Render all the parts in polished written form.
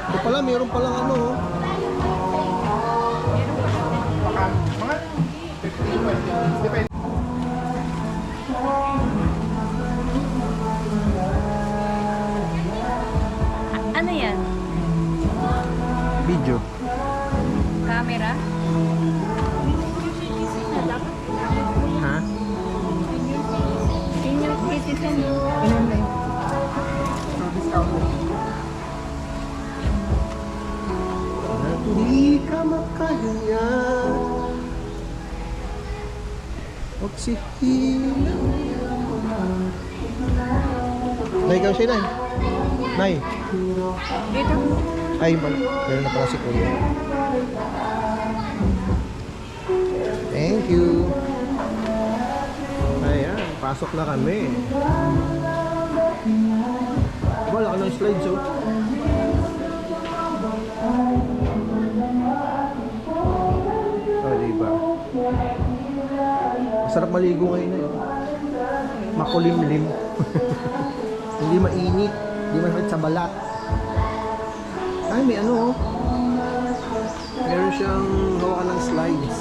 Ito pala, meron palang ano. Ano yan? Video. Camera? Ha? Senior citizen. Hindi ka makahinga. Oksihina. Nay, ikaw siya, Nay. Nay. Dito. Ay, meron na pala si Kuya. Thank you. Ayan, pasok na kami. Wala ka ng slides, oh. Oh, diba? Masarap maligo ngayon eh. Makulimlim. Hindi mainit. Hindi masakit sa balat. Ay, may ano, oh. Meron siyang hawakan ng slides.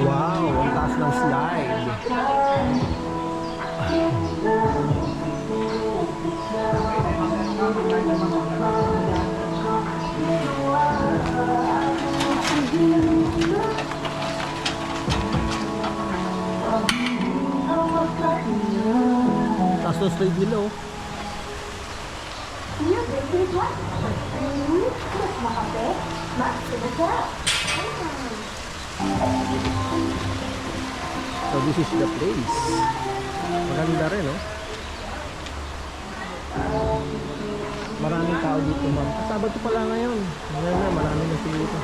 Wow, ang taas ng slide. Taas ng slide nila, oh. So this is the place. Maganda rin, oh. Maraming tao dito, ma'am. Sabado pala ngayon. Ngayon na, maraming nang sila dito.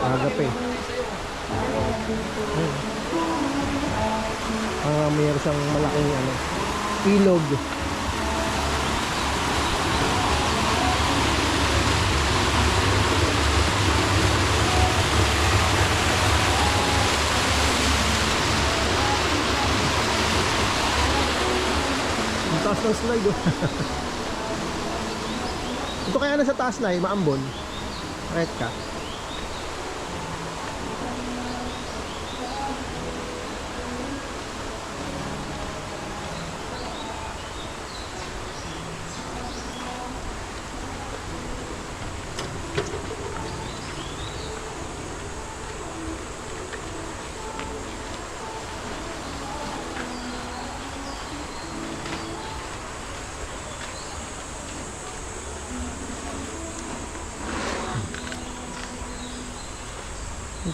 Agap eh. Mayroon siyang malaking ano, ilog. Ang taas ng slide, oh. Ito kaya nasa taas na, maambon. Kahit ka.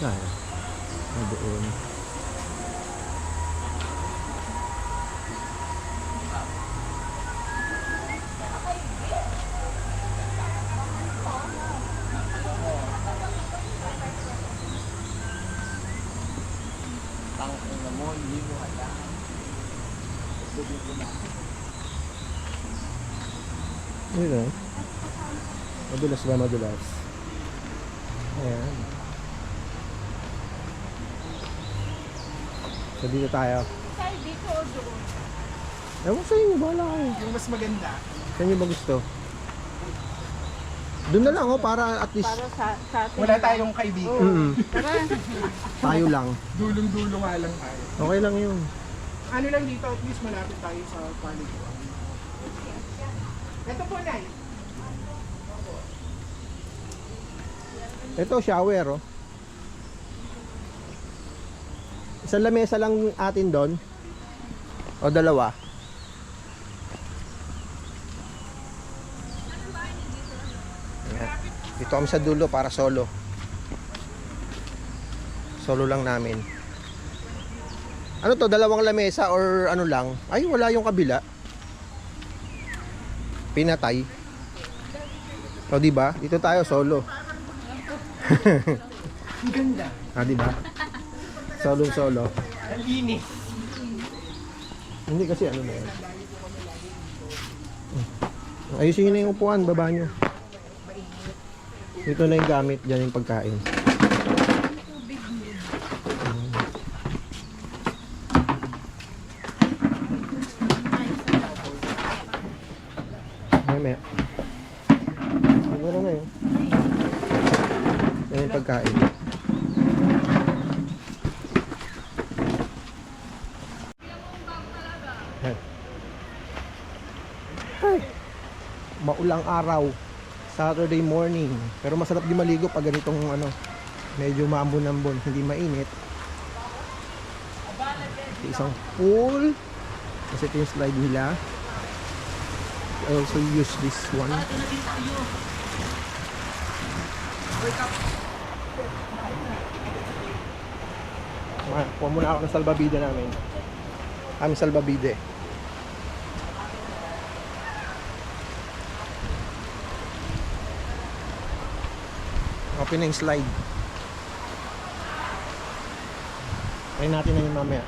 Kaya doon. Tangin na mo, hindi mo handa. Ayan. Madulas ba? Madulas. Ayan. So dito tayo. Saan dito o doon? Ewan sa inyo, bahala kayo. Yung mas maganda. Saan nyo ba gusto? Doon na lang oh, para at least Para sa atin. Wala tayong kaibigan. mm, Tara. tayo lang. Dulong-dulo nga lang tayo. Okay lang yun. Ano lang dito, at least malapit tayo sa quality. Ito po, Nay. Ito, shower oh. Isang lamesa lang atin doon. O dalawa. Ayan. Dito kami sa dulo para solo. Solo lang namin. Ano to, dalawang lamesa or ano lang? Ay, wala yung kabila. Pinatay. O, di ba? Dito tayo solo. Ang ganda. Ah, di ba? Solo. Ang linis. Hindi kasi ano na yan. Ayusin nyo na yung upuan, baba nyo. Dito na yung gamit, dyan yung pagkain. May. Meron na yun. Yan yung pagkain. Ay, maulang araw, Saturday morning, pero masarap di maligo pag ganitong ano, medyo maambon-ambon, hindi mainit. Isang pool kasi ito yung slide nila. I also use this one. Kuha muna ako ng salbabida namin. Aming salbabide. Open na yung slide. Try natin na yung mamaya.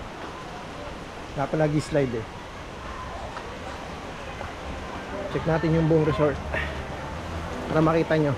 Dapat nag-slide eh. Check natin yung buong resort para makita nyo.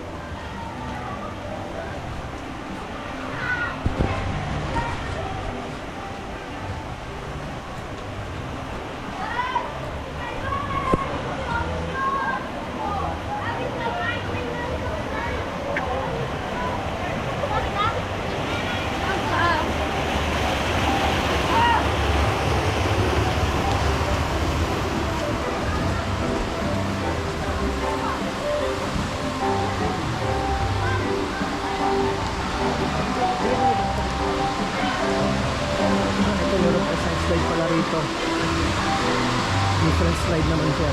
Ito meron pa isang slide pala rito. Different slide naman siya.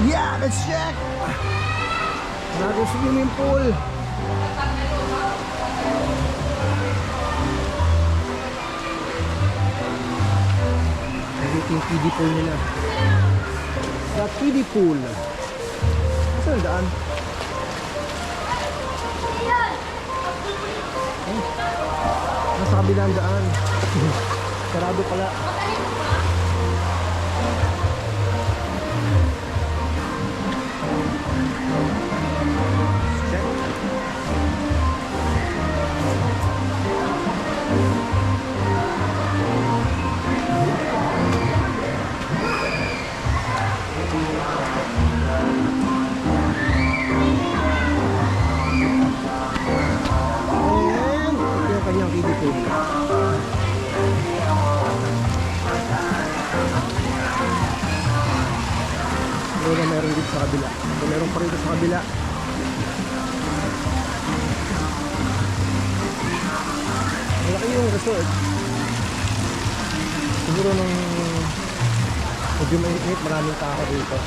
Yeah, let's check! Another swimming pool. Ito yung kiddie pool nila. The kiddie pool. Saan ang daan? Nasa kabilang daan. Sarado pala. Check. And ito yung kanyang kiddie pool. Ito meron dito sa kabila. Ito meron pa rito sa kabila. Malaki yung resort. Siguro nung medyo mainit, maraming tao dito.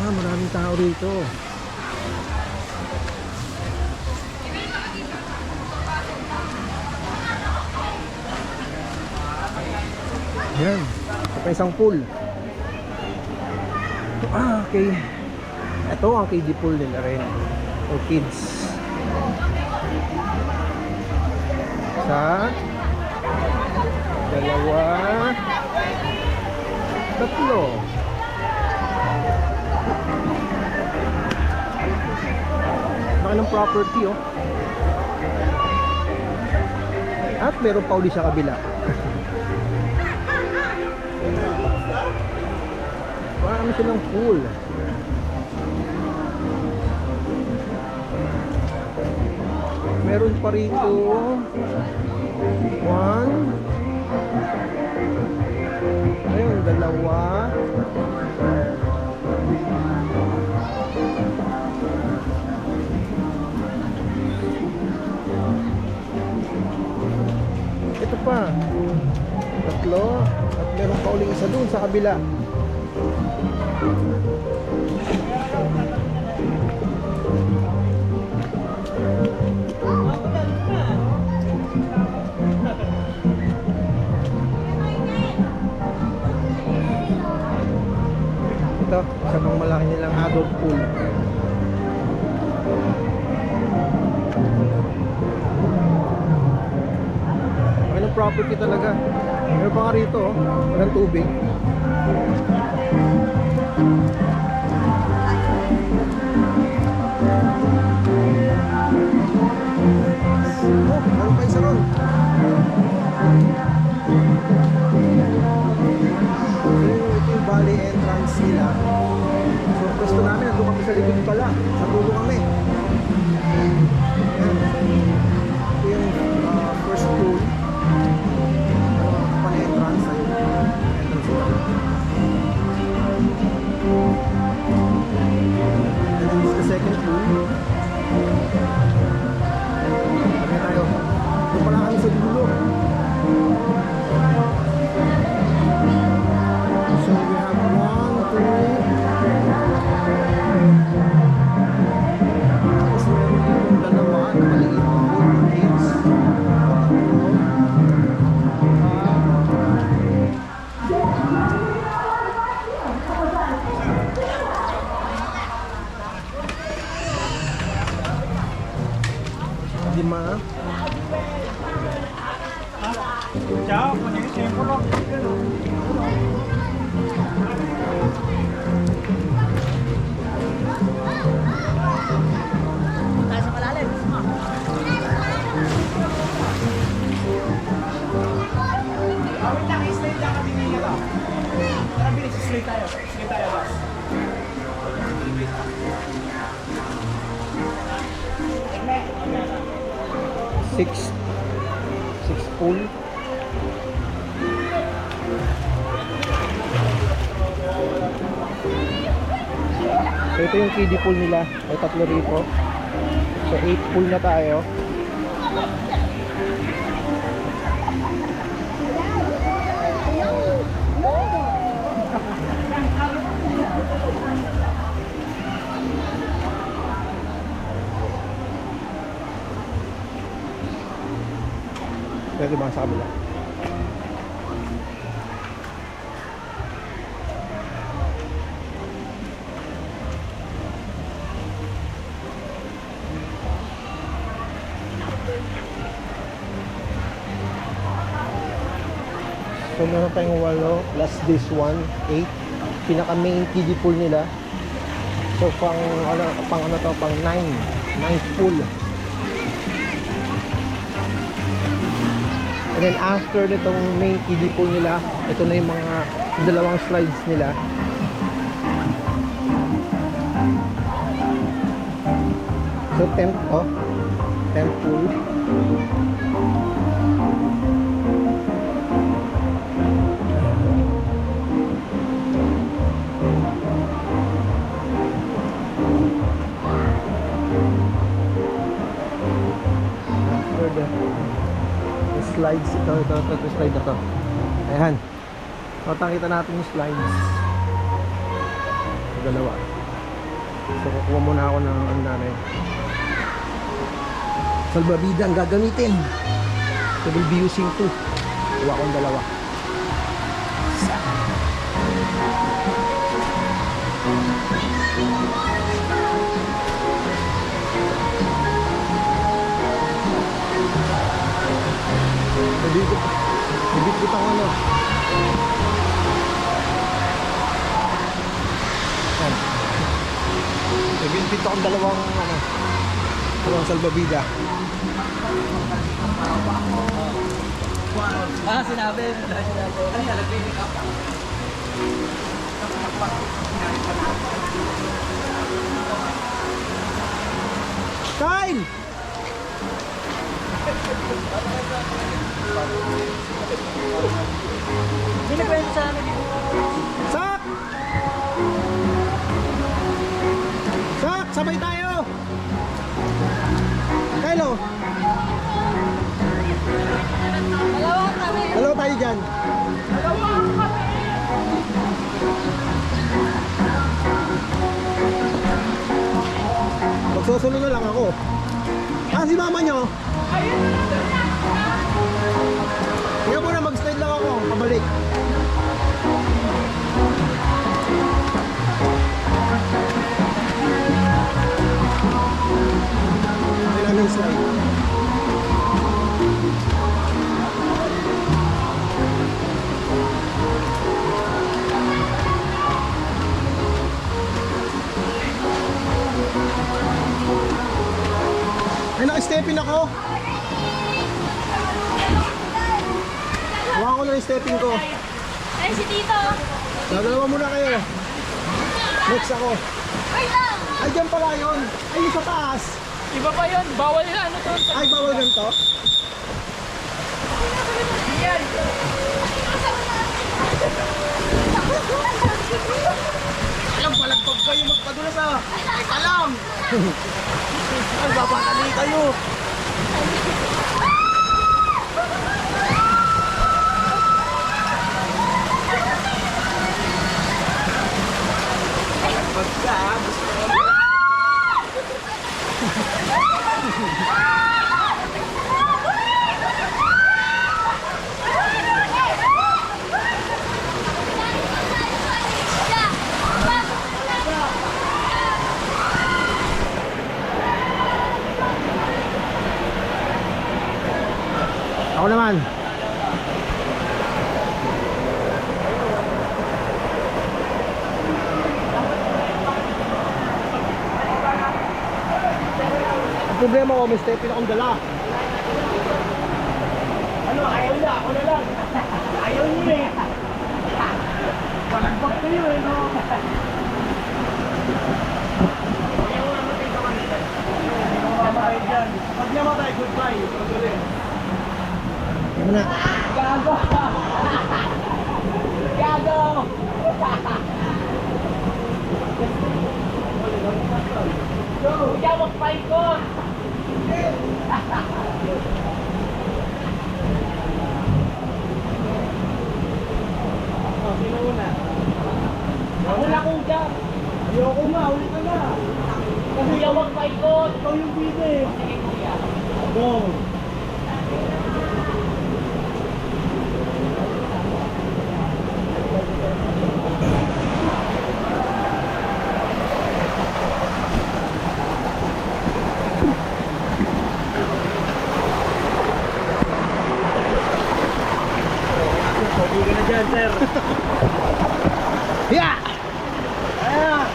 Ah, maraming tao rito. Yan. Ito pa isang pool. Ah, okay. Ito ang kiddie pool nila rin. For kids. Isa. Dalawa. Tatlo. Laki ng property, oh. At meron pa uli sa kabila. Marami silang pool. Meron pa rito 1, ayun, 2. Ito pa 3 at meron pa uling isa dun sa kabila. Ito, isa pang malaki nilang adult pool. Ano property talaga. Meron pa nga rito, oh. Walang tubig. Oh, meron pa isa ron. Ito yung valley entrance nila. So, gusto namin, nandun kami sa likod pala. Sa dulo kami. Ayan. Ito yung first pool. Pang entrance. Ayun. Entrance nila. And then this is the second pool. Kami tayo. Ito pala kami sa dulo. So we have 1, 2. Tapos meron ditong 2 na maliit na pool for kids. Lima. Ciao, pagkakit siya yung kulok. Wait lang, slate lang kami nila ba? Tara, bilis, slate tayo. Slate tayo, boss. 6 pool. So ito yung kiddie pool nila. May 3 rito. So 8 pool na tayo. Pwede ba sa kabila? So meron tayong 8 plus this one, 8. Pinaka main kiddie pool nila. So pang ano to, pang 9 pool. And then after nitong main kiddie pool nila, ito na yung mga 2 slides nila. So 10 pool. After the slides, ito slide na to. Ayan. Matangkita natin yung slides. 2. So kukuha muna ako ng ano namin. Salbabida ang gagamitin. So we'll be using 2. Kuha akong 2. Dito ang ano. May binibito akong dalawang salbabida. Sinabi. Ano yan? Nag-pick up. Kyle! Binikwento sa amin. Sak! Sak! Sabay tayo! Kyle, oh. Dalawa kami. Dalawa tayo dyan. Magsusunod na lang ako. Si mama nyo? Kaya muna mag-slide lang ako. Pabalik. Kailan yung slide? Ay, naka-stepping ako. Huwag ko na yung stepping ko. Ay, si Tito. Dalawa muna kayo. Next ako. Ay lang. Ay, dyan pala yun. Ay, yung sa taas. Iba pa yun. Bawal na ano to. Ay, bawal ganito. Yan. Alam, palagpag kayo magpadulas ah. Alam. Ay, babakali kayo. Pagka, gusto ko. Ako naman. Ang problema ko, may stepping akong dala. Ano, ayaw na, ako na lang. Ayaw niyo eh. Palagpag kayo eh, no? Ayaw na natin ka man. Mamatay dyan. Pag namatay, goodbye. Tuloy. Ano na? Gago! Gago! Go! Ikaw magpaikot! Sino una? Ako na kuya! Ayoko na, ulit ka na! Kasi ikaw magpaikot! Ikaw yung bida eh! Sige kuya! Go! Hindi ka na dyan, sir. Yeah! Ayan.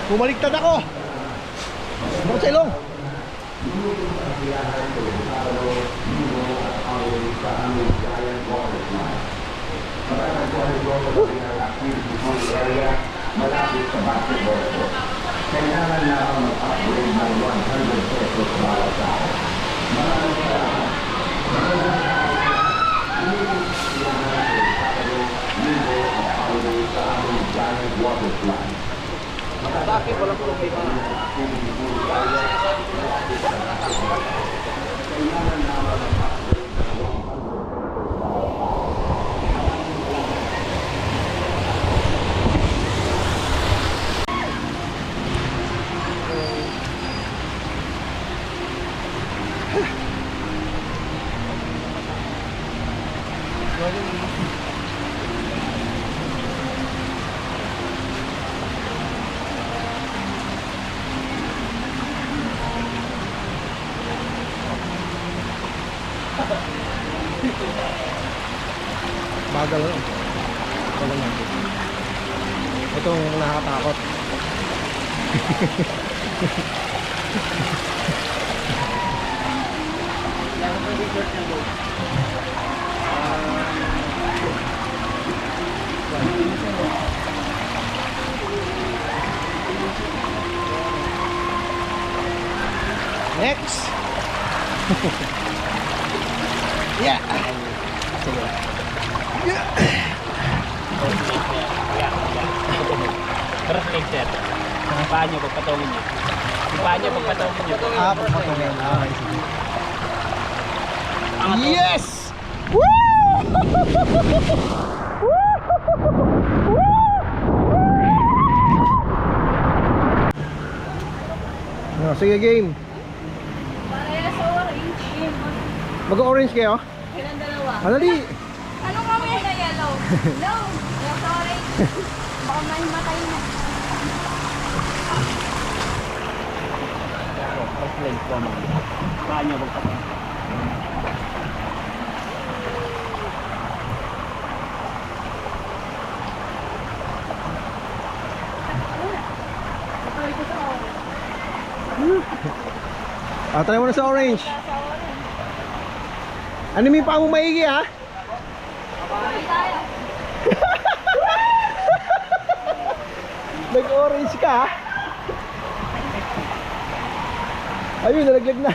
Bumaliktad ako. Barcelong. Kailangan na ako mag-upgrade ng 100 pesos bawat araw. Maraming salamat. Linggo at holiday sa aming giant water slide. Sa akin, walang problema. Bagal lang. Wala natin. Itong nakakatakot. Next. Yeah. Sige. Cross-leg, sir. Ang paa nyo, pagpatungin nyo. Yung paa nyo, pagpatungin nyo. Pagpatungin. Okay, sige. Yes! No, sige game. Parehas sa orange. Mag-orange kayo? Kailan dalawa? Madali. Anong kami na yellow? No! Yung sa orange. Baka mahimatay na. Cross-leg po, ma'am. Paa nyo, pagpatungin. Try mo na sa orange. Ano yung paa mo maigi ha? Bye tayo. Nag-orange ka ha? Ayun, nalaglag na.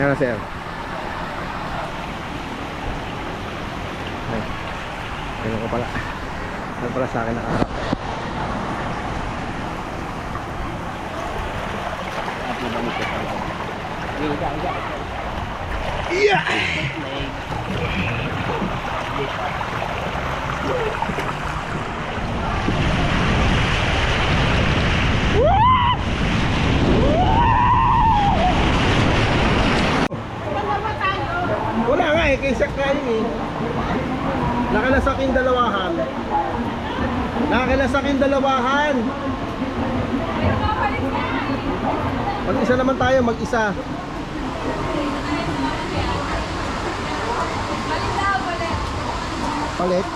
Yan na sir. Ay, ganun ko pala. Yan pala sa akin nakaharap. Yeah! Wala nga eh, kaysa kain eh. Nakalasaking dalawahan. Nakalasaking dalawahan. Pero mabalik na. Mag-isa naman tayo, mag-isa. Balik na, balik. Palit.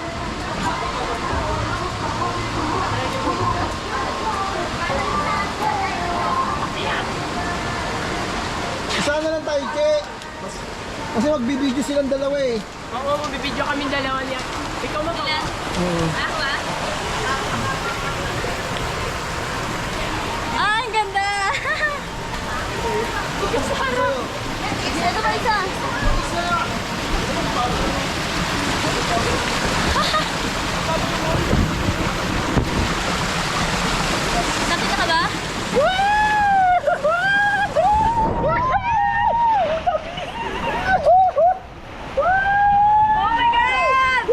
Isa na lang tayo, Che. Kasi magbibideo silang dalawa eh. Oo, magbibideo kami dalawa niya. Ikaw mo ba? Ako ah? Ah, ang ganda! Ito ba isa? Nakita ka ba? Oh my God!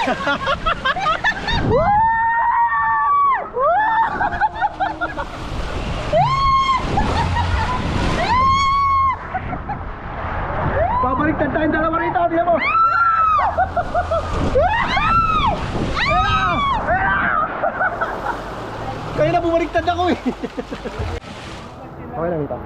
Pabaliktad tayong dalawa rito, tingnan mo. Kaya na bumaliktad ako eh. Okay lang ito.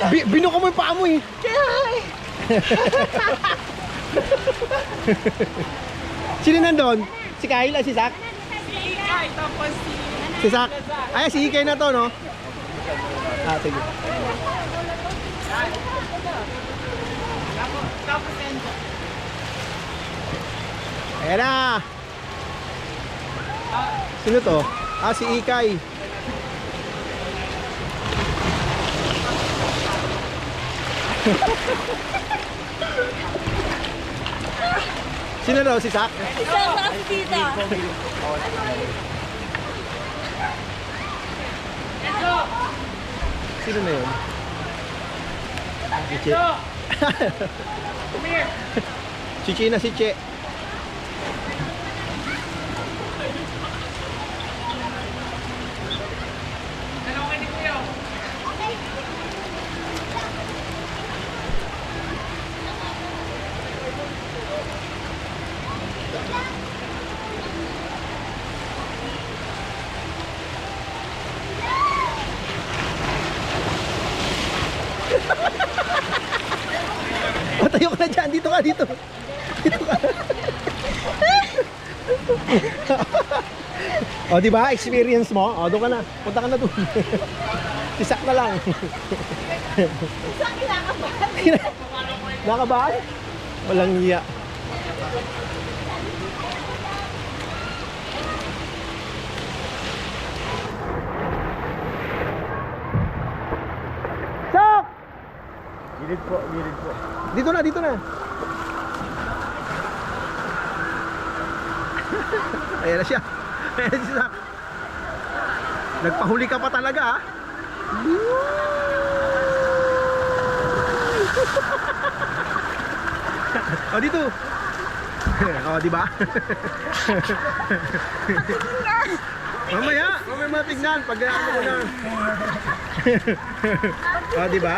Binuka mo yung paa mo eh. Sino nandun? Si Kyle, si Zach? Ikay, tapos Si Zach? Ay, si Ikay na to, no? Ah, sige. tapos Enzo. Ayan na! Sino to? Ah, si Ikay. Sino daw? Si Zach? Isang sa kasi tita. Sino na yun? Si Che. Come here. Si Che na si Che. Tanongin ni Kuya. O, tayo ka na dyan. Dito ka, dito. Dito ka. O, di ba? Experience mo. O, doon ka na. Punta ka na doon. Isak na lang. Isang kinakabahan. Nakabahan? Walang iya. Sak! Gilid po, gilid po. Dito na, dito na. Ayan na siya. Ayan na siya. Nagpahuli ka pa talaga, ha? O, dito. O, di ba? Mamaya matignan pag ano mo na. O, di ba?